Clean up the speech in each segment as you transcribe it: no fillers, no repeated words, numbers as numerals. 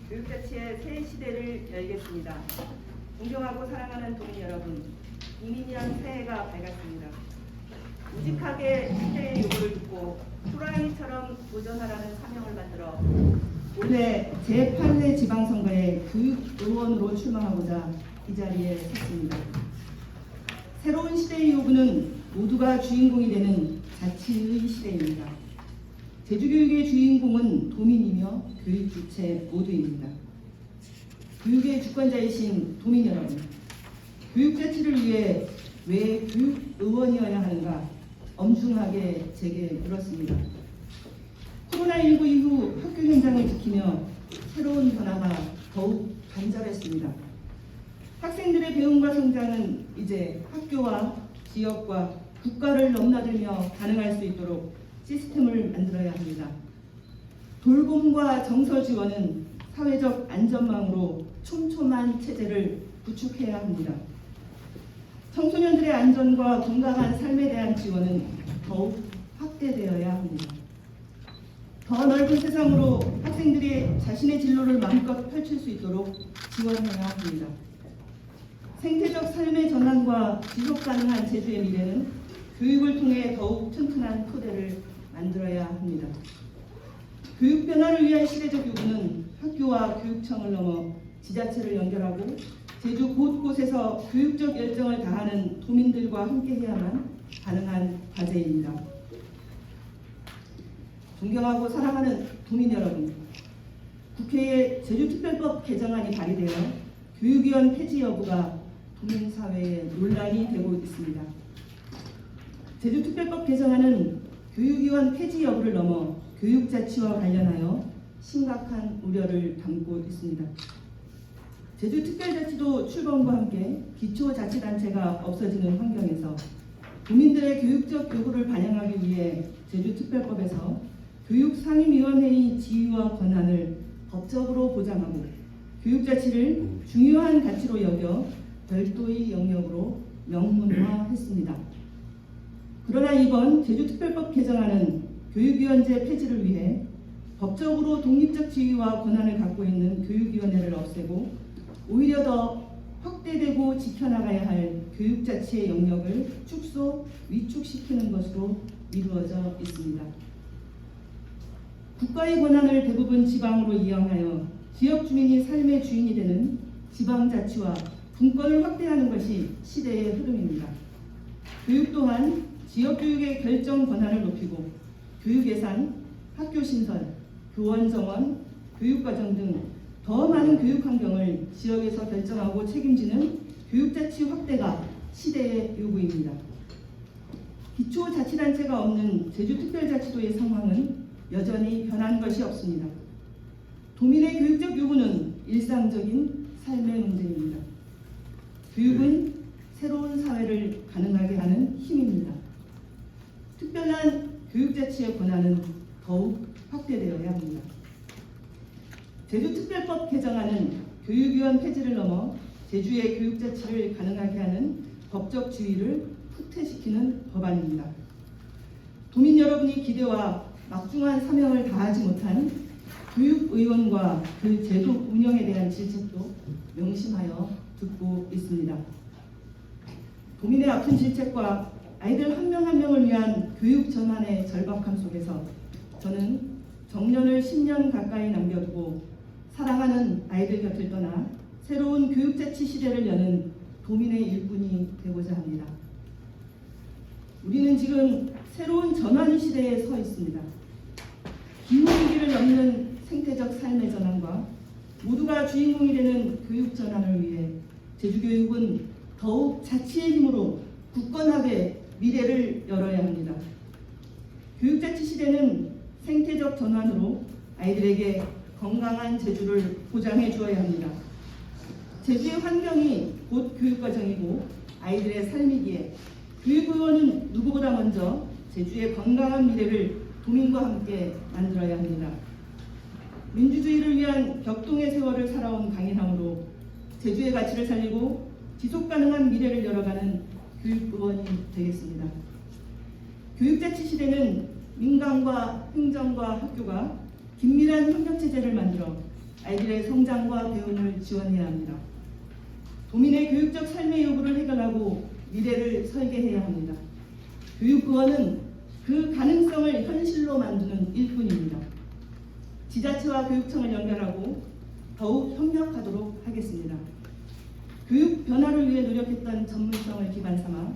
교육자치의 새 시대를 열겠습니다. 존경하고 사랑하는 도민 여러분, 이민년 새해가 밝았습니다. 우직하게 시대의 요구를 듣고 호랑이처럼 도전하라는 사명을 만들어 올해 제8회 지방선거에 교육의원으로 출마하고자 이 자리에 섰습니다. 새로운 시대의 요구는 모두가 주인공이 되는 자치의 시대입니다. 제주교육의 주인공은 도민이며 교육 주체 모두입니다. 교육의 주권자이신 도민 여러분, 교육자치를 위해 왜 교육의원이어야 하는가 엄중하게 제게 물었습니다. 코로나19 이후 학교 현장을 지키며 새로운 변화가 더욱 간절했습니다. 학생들의 배움과 성장은 이제 학교와 지역과 국가를 넘나들며 가능할 수 있도록 시스템을 만들어야 합니다. 돌봄과 정서 지원은 사회적 안전망으로 촘촘한 체제를 구축해야 합니다. 청소년들의 안전과 건강한 삶에 대한 지원은 더욱 확대되어야 합니다. 더 넓은 세상으로 학생들이 자신의 진로를 마음껏 펼칠 수 있도록 지원해야 합니다. 생태적 삶의 전환과 지속 가능한 제주의 미래는 교육을 통해 더욱 튼튼한 토대를 만들어야 합니다. 교육 변화를 위한 시대적 요구는 학교와 교육청을 넘어 지자체를 연결하고 제주 곳곳에서 교육적 열정을 다하는 도민들과 함께해야만 가능한 과제입니다. 존경하고 사랑하는 도민 여러분, 국회에 제주특별법 개정안이 발의되어 교육위원 폐지 여부가 도민사회에 논란이 되고 있습니다. 제주특별법 개정안은 교육위원 폐지 여부를 넘어 교육자치와 관련하여 심각한 우려를 담고 있습니다. 제주특별자치도 출범과 함께 기초자치단체가 없어지는 환경에서 도민들의 교육적 요구를 반영하기 위해 제주특별법에서 교육상임위원회의 지위와 권한을 법적으로 보장하고 교육자치를 중요한 가치로 여겨 별도의 영역으로 명문화했습니다. 그러나 이번 제주특별법 개정안은 교육위원제 폐지를 위해 법적으로 독립적 지위와 권한을 갖고 있는 교육위원회를 없애고 오히려 더 확대되고 지켜나가야 할 교육자치의 영역을 축소, 위축시키는 것으로 이루어져 있습니다. 국가의 권한을 대부분 지방으로 이양하여 지역 주민이 삶의 주인이 되는 지방자치와 분권을 확대하는 것이 시대의 흐름입니다. 교육 또한 지역교육의 결정 권한을 높이고 교육예산, 학교신설, 교원 정원, 교육과정 등 더 많은 교육 환경을 지역에서 결정하고 책임지는 교육자치 확대가 시대의 요구입니다. 기초자치단체가 없는 제주특별자치도의 상황은 여전히 변한 것이 없습니다. 도민의 교육적 요구는 일상적인 삶의 문제입니다. 교육은 새로운 사회를 가능하게 하는 힘입니다. 특별한 교육자치의 권한은 더욱 확대되어야 합니다. 제주특별법 개정안은 교육위원 폐지를 넘어 제주의 교육자치를 가능하게 하는 법적 지위를 후퇴시키는 법안입니다. 도민 여러분이 기대와 막중한 사명을 다하지 못한 교육의원과 그 제도 운영에 대한 질책도 명심하여 듣고 있습니다. 도민의 아픈 질책과 아이들 한 명 한 명을 위한 교육 전환의 절박함 속에서 저는 정년을 10년 가까이 남겨두고 사랑하는 아이들 곁을 떠나 새로운 교육자치 시대를 여는 도민의 일꾼이 되고자 합니다. 우리는 지금 새로운 전환 시대에 서 있습니다. 기후위기를 넘는 생태적 삶의 전환과 모두가 주인공이 되는 교육 전환을 위해 제주교육은 더욱 자치의 힘으로 굳건하게 미래를 열어야 합니다. 교육자치 시대는 생태적 전환으로 아이들에게 건강한 제주를 보장해 주어야 합니다. 제주의 환경이 곧 교육과정이고 아이들의 삶이기에 교육의원은 누구보다 먼저 제주의 건강한 미래를 도민과 함께 만들어야 합니다. 민주주의를 위한 격동의 세월을 살아온 강인함으로 제주의 가치를 살리고 지속가능한 미래를 열어가는 교육의원이 되겠습니다. 교육자치 시대는 민간과 행정과 학교가 긴밀한 협력체제를 만들어 아이들의 성장과 배움을 지원해야 합니다. 도민의 교육적 삶의 요구를 해결하고 미래를 설계해야 합니다. 교육구원은 그 가능성을 현실로 만드는 일꾼입니다. 지자체와 교육청을 연결하고 더욱 협력하도록 하겠습니다. 교육 변화를 위해 노력했던 전문성을 기반 삼아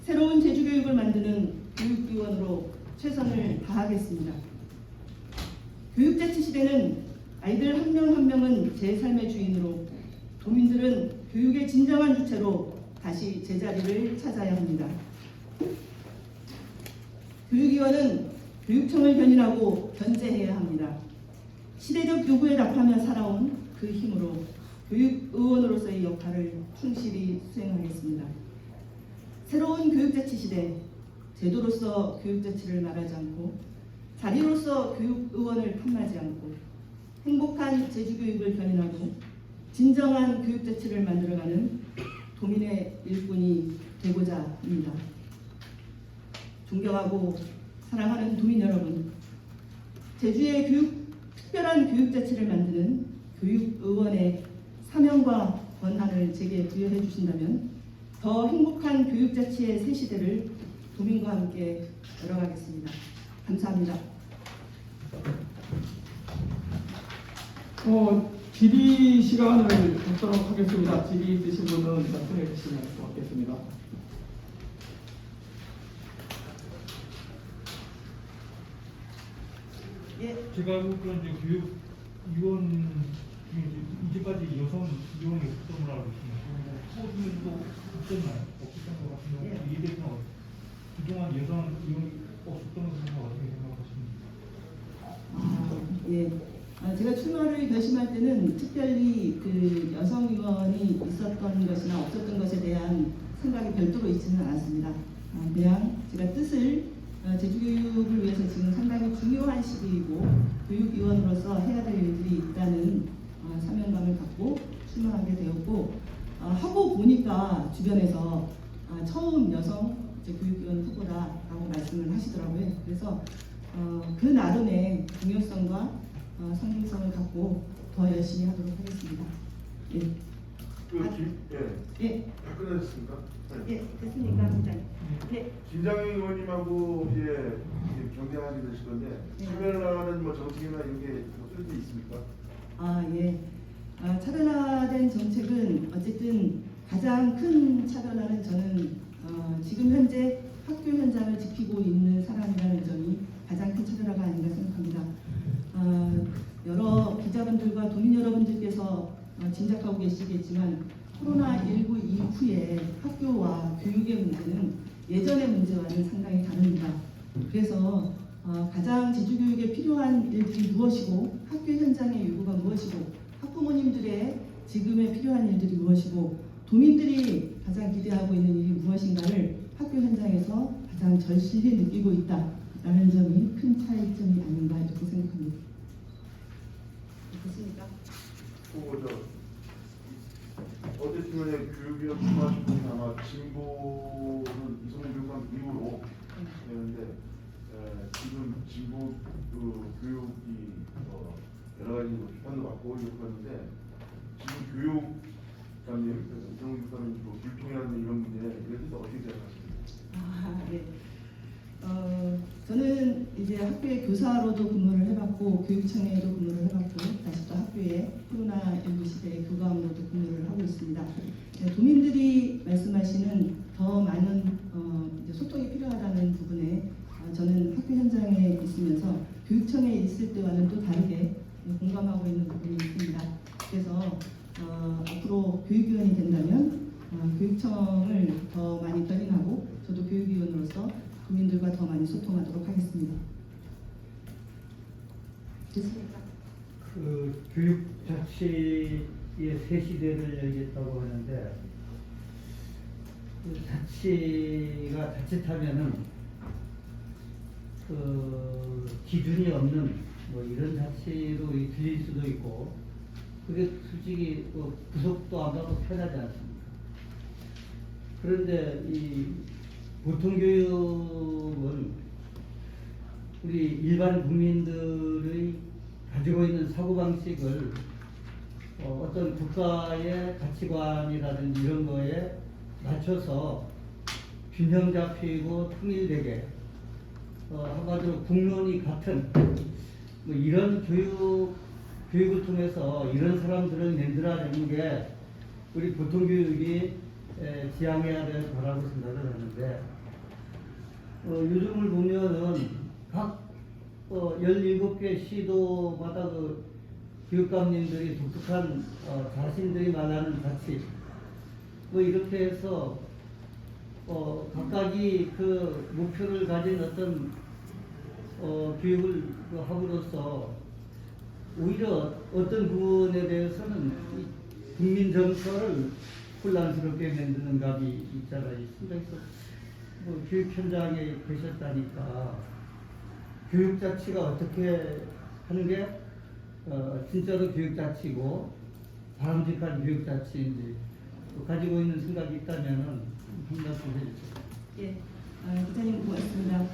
새로운 제주교육을 만드는 교육위원으로 최선을 다하겠습니다. 교육자치 시대는 아이들 한 명 한 명은 제 삶의 주인으로, 도민들은 교육의 진정한 주체로 다시 제자리를 찾아야 합니다. 교육위원은 교육청을 견인하고 견제해야 합니다. 시대적 요구에 답하며 살아온 그 힘으로 교육의원으로서의 역할을 충실히 수행하겠습니다. 새로운 교육자치 시대, 제도로서 교육자치를 말하지 않고 자리로서 교육의원을 탐하지 않고 행복한 제주교육을 견인하고 진정한 교육자치를 만들어가는 도민의 일꾼이 되고자 합니다. 존경하고 사랑하는 도민 여러분, 제주의 특별한 교육자치를 만드는 교육의원의 사명과 권한을 제게 부여해 주신다면 더 행복한 교육자치의 새 시대를 도민과 함께 열어가겠습니다. 감사합니다. 질의 시간을 갖도록 하겠습니다. 질의 있으신 분은 말씀해 주시면 고맙겠습니다. 제가 그런 이제 교육위원 중에 이제까지 여성 위원이 없었던 걸로 알고 있습니다. 소수면도 없었나요? 없었던 것 같은데 이 대표는 그동안 여성 위원이 없었던 것을 어떻게 생각하십니까? 제가 출마를 결심할 때는 특별히 그 여성 위원이 있었던 것이나 없었던 것에 대한 생각이 별도로 있지는 않았습니다. 그냥 제가 뜻을 제주교육을 위해서 지금 상당히 중요한 시기이고 교육위원으로서 해야 될 일들이 있다는 사명감을 갖고 출마하게 되었고, 하고 보니까 주변에서 처음 여성 교육위원 후보다라고 말씀을 하시더라고요. 그래서 그 나름의 중요성과 상징성을 갖고 더 열심히 하도록 하겠습니다. 다 끝났습니까? 됐습니까, 부장님? 김장희 의원님하고 이제 경쟁하게 되실 건데 차별화는 뭐 정책이나 이런 게 쓸 게 있습니까? 차별화된 정책은 어쨌든 가장 큰 차별화는 저는 지금 현재 학교 현장을 지키고 있는 사람이라는 점이 가장 큰 차별화가 아닌가 생각합니다. 여러 기자분들과 도민 여러분들께서 짐작하고 계시겠지만 코로나19 이후에 학교와 교육의 문제는 예전의 문제와는 상당히 다릅니다. 그래서 가장 제주교육에 필요한 일들이 무엇이고 학교 현장의 요구가 무엇이고 학부모님들의 지금에 필요한 일들이 무엇이고 도민들이 가장 기대하고 있는 일이 무엇인가를 학교 현장에서 가장 절실히 느끼고 있다라는 점이 큰 차이점이 아닌가 이렇게 생각합니다. 됐습니까? 어쨌든 교육위원 출마하신 분이 아마 진보는 이성민 교육감 이후로 되는데 지금 진보 교육이 여러 가지 비판도 받고 이렇게 하는데 지금 교육감님, 이성민 교육감님 불통이라는 이런 문제 이에 대해서 어떻게 생각하십니까? 저는 이제 학교의 교사로도 근무를 해봤고 교육청에도 근무를 해봤고 다시 또 학교의 코로나19 시대의 교감으로도 근무를 하고 있습니다. 도민들이 말씀하시는 더 많은 이제 소통이 필요하다는 부분에 저는 학교 현장에 있으면서 교육청에 있을 때와는 또 다르게 공감하고 있는 부분이 있습니다. 그래서 앞으로 교육위원이 된다면 교육청을 더 많이 견인하고 저도 교육위원으로서 국민들과 더 많이 소통하도록 하겠습니다. 됐습니까? 그 교육 자치의 새 시대를 열겠다고 하는데 그 자치가 자칫하면은 그 기준이 없는 뭐 이런 자치로 들릴 수도 있고 그게 솔직히 구속도 안 받고 편하지 않습니까? 그런데 이 보통교육은 우리 일반 국민들의 가지고 있는 사고방식을 어떤 국가의 가치관이라든지 이런 거에 맞춰서 균형 잡히고 통일되게 한마디로 국론이 같은 뭐 이런 교육을 통해서 이런 사람들을 만들어내는 게 우리 보통교육이 지향해야 될 거라고 생각을 하는데 요즘을 보면은 각 17개 시도마다 그 교육감님들이 독특한 자신들이 말하는 가치 뭐 이렇게 해서 각각이 그 목표를 가진 어떤 교육을 함으로써 오히려 어떤 부분에 대해서는 이 국민 정서를 혼란스럽게 만드는 감이 있잖아요. 그래서 뭐 교육 현장에 계셨다니까 교육 자치가 어떻게 하는 게 진짜로 교육 자치고 바람직한 교육 자치인지 가지고 있는 생각이 있다면은 한 말씀 해주세요. 예, 기자님 고맙습니다.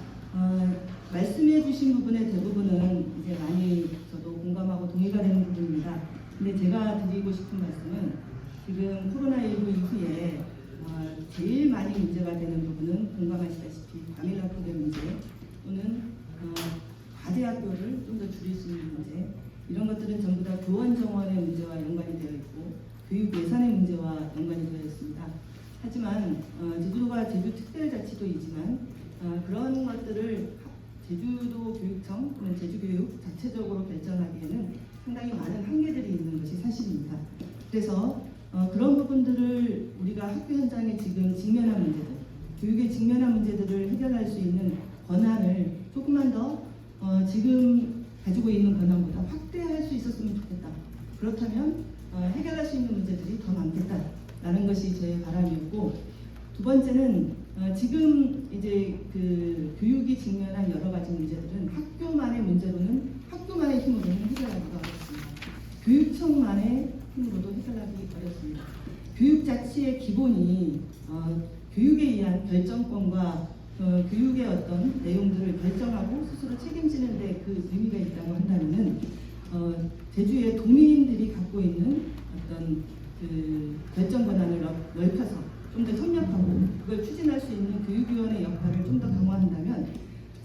말씀해 주신 부분의 대부분은 이제 많이 저도 공감하고 동의가 되는 부분입니다. 근데 제가 드리고 싶은 말씀은 지금 코로나19 이후에 제일 많이 문제가 되는 부분은 공감하시다시피 과밀학교의 문제 또는 과대학교를 좀 더 줄일 수 있는 문제 이런 것들은 전부 다 교원 정원의 문제와 연관이 되어 있고 교육 예산의 문제와 연관이 되어 있습니다. 하지만 제주도가 제주특별자치도이지만 그런 것들을 제주도 교육청 또는 제주교육 자체적으로 결정하기에는 상당히 많은 한계들이 있는 것이 사실입니다. 그래서 그런 부분들을 우리가 학교 현장에 지금 직면한 문제들, 교육에 직면한 문제들을 해결할 수 있는 권한을 조금만 더 지금 가지고 있는 권한보다 확대할 수 있었으면 좋겠다. 그렇다면 해결할 수 있는 문제들이 더 많겠다라는 것이 저의 바람이었고, 두 번째는 지금 이제 그 교육이 직면한 여러 가지 문제들은 학교만의 문제로는 학교만의 힘으로는 해결하기가 어렵습니다. 교육청만의 힘으로도 해결하기 어렵습니다. 교육 자체의 기본이 교육에 의한 결정권과 교육의 어떤 내용들을 결정하고 스스로 책임지는 데 그 의미가 있다고 한다면은 제주의 도민들이 갖고 있는 어떤 그 결정 권한을 넓혀서 좀 더 협력하고 그걸 추진할 수 있는 교육위원회 역할을 좀 더 강화한다면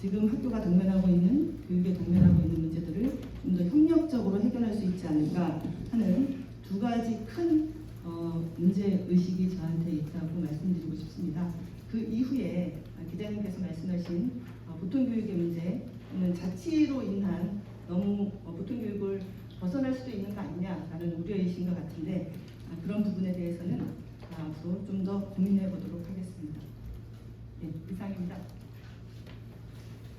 지금 학교가 당면하고 있는 교육에 당면하고 있는 문제들을 좀 더 협력적으로 해결할 수 있지 않을까 하는 두 가지 큰 문제 의식이 저한테 있다고 말씀드리고 싶습니다. 그 이후에 기자님께서 말씀하신 보통교육의 문제는 자치로 인한 너무 보통교육을 벗어날 수도 있는 거 아니냐라는 우려이신 것 같은데 그런 부분에 대해서는 앞으로 좀 더 고민해 보도록 하겠습니다. 네, 이상입니다.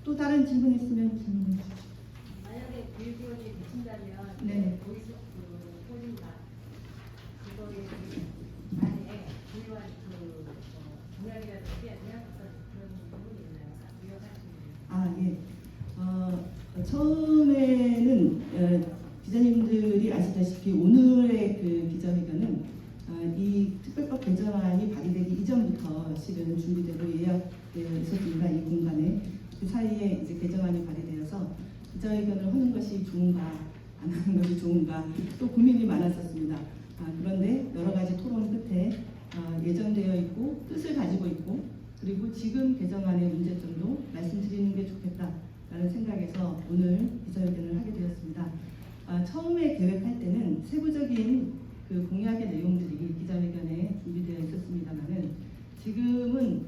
또 다른 질문 있으면 질문해 주십시오. 만약에 교육위원회 미친다면 네. 거기서 홀린다. 그거에 안에 중요한 공약이라든지 아니면 그런 부분이 있나요? 위원하시는. 처음에는 기자님들이 아시다시피 오늘의 그 기자회견은 이 특별법 개정안이 발의되기 이전부터 실은 준비되고 예약되어 있었습니다. 이 공간에 그 사이에 이제 개정안이 발의되어서 기자회견을 하는 것이 좋은가 안 하는 것이 좋은가 또 고민이 많았었습니다. 그런데 여러 가지 토론 끝에 예정되어 있고 뜻을 가지고 있고 그리고 지금 개정안의 문제점도 말씀드리는 게 좋겠다라는 생각에서 오늘 기자회견을 하게 되었습니다. 처음에 계획할 때는 세부적인 그 공약의 내용들이 기자회견에 준비되어 있었습니다만은 지금은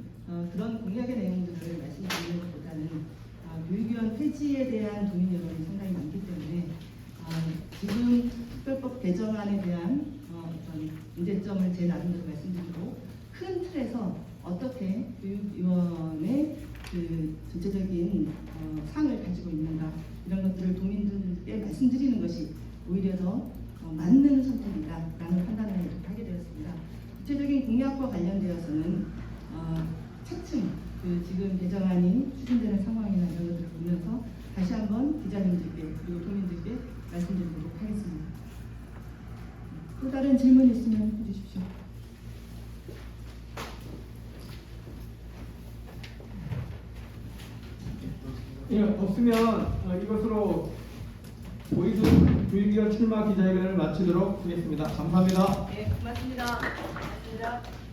그런 공약의 내용들을 말씀드리는 것보다는 교육위원 폐지에 대한 도민 여론이 상당히 많기 때문에 지금 특별법 개정안에 대한 어떤 문제점을 제 나름대로 말씀드리고 큰 틀에서 어떻게 교육위원의 그 전체적인 상을 가지고 있는가 이런 것들을 도민들께 말씀드리는 것이 오히려 더 맞는 선택이다라는 판단을 하게 되었습니다. 구체적인 공약과 관련되어서는 차츰 그 지금 개정안이 추진되는 상황이나 이런 것들을 보면서 다시 한번 기자님들께 그리고 도민들께 말씀드리도록 하겠습니다. 또 다른 질문 있으면 해주십시오. 예, 없으면 이것으로 모의수 교육위원 출마 기자회견을 마치도록 하겠습니다. 감사합니다. 네, 고맙습니다. 고맙습니다.